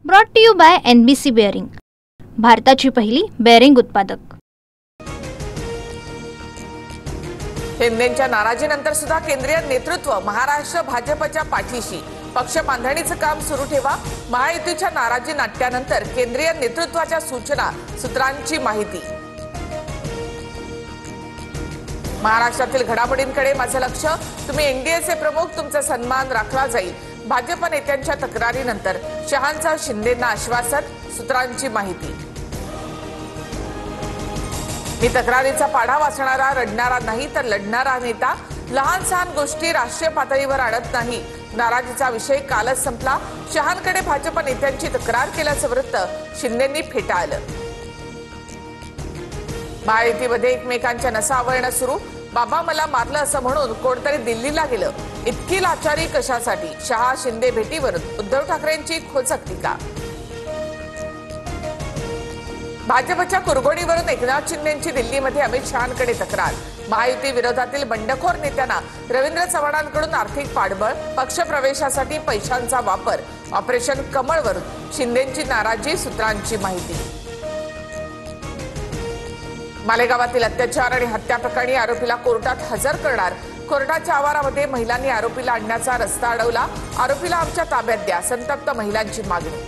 Brought to you by NBC bearing, भारताची पहिली bearing उत्पादक। शिंदेंच्या नाराजीनंतर सुद्धा केंद्रीय नेतृत्व महाराष्ट्र भाजपच्या पाठीशी, पक्ष बांधणीचं काम सुरू ठेवा। महायुतीच्या नाराजी नाट्यानंतर केंद्रीय नेतृत्वाच्या सूचना, सूत्रांची माहिती। महाराष्ट्रातील घडामोडींकडे माझं लक्ष, तुम्ही NDAचे प्रमुख, तुमचा सन्मान राखला जाईल। भाजप नेत्यांच्या तक्रारीनंतर शहांचं शिंदेंना आश्वासन, सूत्रांची माहिती। मी तक्रारीचा पाढा वाचणारा, रडणारा नाही तर लढणारा नेता, लहान सहान गोष्टी राष्ट्रीय पातळीवर आणत नाही। नाराजीचा विषय कालच संपला। शहांकडे भाजप नेत्यांची तक्रार केल्याचं वृत्त शिंदेंनी फेटाळलं। महायुतीमध्ये एकमेकांच्या नसा आवळणं सुरू। बाबा मला मारलं असं म्हणून कोणतरी दिल्लीला गेलं, इतकी लाचारी कशासाठी? शहा शिंदे भेटीवरून उद्धव ठाकरेंची खोचक टीका। भाजपच्या कुरघोडीवरून एकनाथ शिंदेंची दिल्लीमध्ये अमित शहांकडे तक्रार। महायुती विरोधातील बंडखोर नेत्यांना रवींद्र चव्हाणांकडून आर्थिक पाठबळ, पक्ष प्रवेशासाठी पैशांचा वापर, ऑपरेशन कमळवरून शिंदेंची नाराजी, सूत्रांची माहिती। मालेगावातील अत्याचार आणि हत्या प्रकरणी आरोपीला कोर्टात हजर करणार। कोर्टाच्या आवारामध्ये महिलांनी आरोपीला आणण्याचा रस्ता अडवला। आरोपीला आमच्या ताब्यात द्या, संतप्त महिलांची मागणी।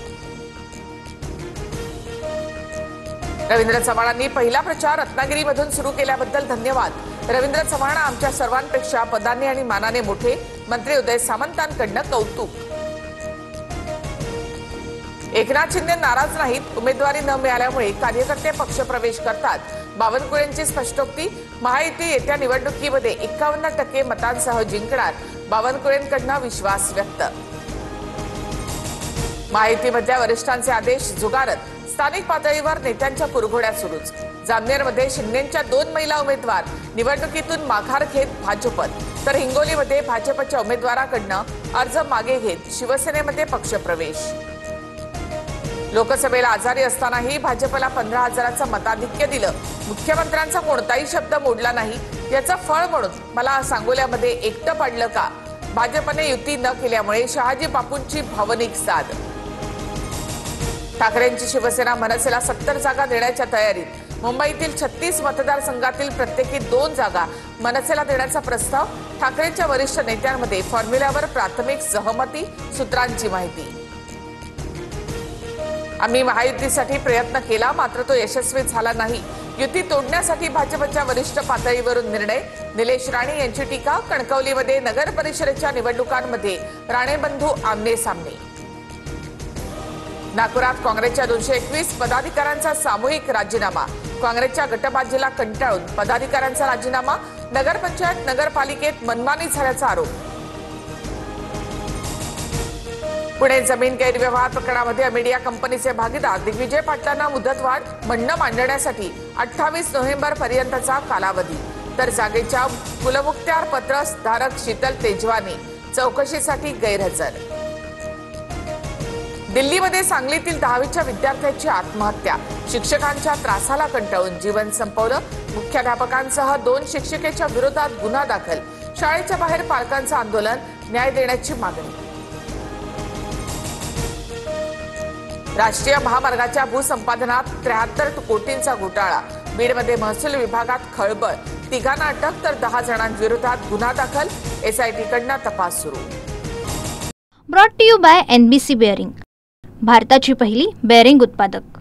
रवींद्र चव्हाणांनी पहिला प्रचार रत्नागिरीमधून सुरू केल्याबद्दल धन्यवाद। रवींद्र चव्हाण आमच्या सर्वांपेक्षा पदांनी आणि मानाने मोठे, मंत्री उदय सामंतांकडनं कौतुक। एकनाथ शिंदे नाराज नाहीत, उमेदवारी न मिळाल्यामुळे कार्यकर्ते पक्षप्रवेश करतात। बावनकुळेंची स्पष्टोक्ती, महायुती येत्या निवडणुकीमध्ये 51% मतांसह जिंकणार, बावनकुळेंकडनं विश्वास व्यक्त। महायुतीमधल्या वरिष्ठांचे आदेश झुगारत, स्थानिक पातळीवर नेत्यांच्या कुरघोड्या सुरूच। जामनेरमध्ये शिंदेंच्या 2 महिला उमेदवार निवडणुकीतून माघार घेत भाजपत, तर हिंगोलीमध्ये भाजपच्या उमेदवाराकडनं अर्ज मागे घेत शिवसेनेमध्ये पक्षप्रवेश। लोकसभेला आजारी असतानाही भाजपला 15,000चं मताधिक्य दिलं। मुख्यमंत्र्यांचा कोणताही शब्द मोडला नाही, याचं फळ म्हणून मला सांगोल्यामध्ये एकटं पडलं का? भाजपने युती न केल्यामुळे शहाजी बापूंची भावनिक साद। ठाकरेंची शिवसेना मनसेला 70 जागा देण्याच्या तयारीत। मुंबईतील 36 मतदारसंघातील प्रत्येकी 2 जागा मनसेला देण्याचा प्रस्ताव। ठाकरेंच्या वरिष्ठ नेत्यांमध्ये फॉर्म्युल्यावर प्राथमिक सहमती, सूत्रांची माहिती। आम्ही महायुतीसाठी प्रयत्न केला, मात्र तो यशस्वी झाला नाही। युती तोडण्यासाठी भाजपच्या वरिष्ठ पातळीवरून निर्णय, निलेश राणे यांची टीका। कणकवलीमध्ये नगर परिषदेच्या निवडणुकांमध्ये राणे बंधू आमने सामने। नागपुरात काँग्रेसच्या 221 पदाधिकाऱ्यांचा सामूहिक राजीनामा। काँग्रेसच्या गटबाजीला कंटाळून पदाधिकाऱ्यांचा राजीनामा। नगरपंचायत नगरपालिकेत मनमानी झाल्याचा आरोप। पुणे जमीन गैरव्यवहार प्रकरणामध्ये मीडिया कंपनीचे भागीदार दिग्विजय पाटलांना मुदतवाढ, म्हणणं मांडण्यासाठी 28 नोव्हेंबर पर्यंतचा कालावधी। तर जागेच्या कुलमुखत्यार पत्र धारक शीतल तेजवानी चौकशीसाठी गैरहजर। दिल्लीमध्ये सांगलीतील 10वीच्या विद्यार्थ्याची आत्महत्या, शिक्षकांच्या त्रासाला कंटाळून जीवन संपवलं। मुख्याध्यापकांसह 2 शिक्षिकेच्या विरोधात गुन्हा दाखल। शाळेच्या बाहेर पालकांचं आंदोलन, न्याय देण्याची मागणी। राष्ट्रीय महामार्गाच्या भूसंपादनात 73 कोटींचा घोटाळा। बीडमध्ये महसूल विभागात खळबळ, 3घांना अटक तर 10 जणांविरोधात गुन्हा दाखल। SITकडनं तपास सुरू। Brought to you by NBC bearing, भारताची पहिली बेअरिंग उत्पादक।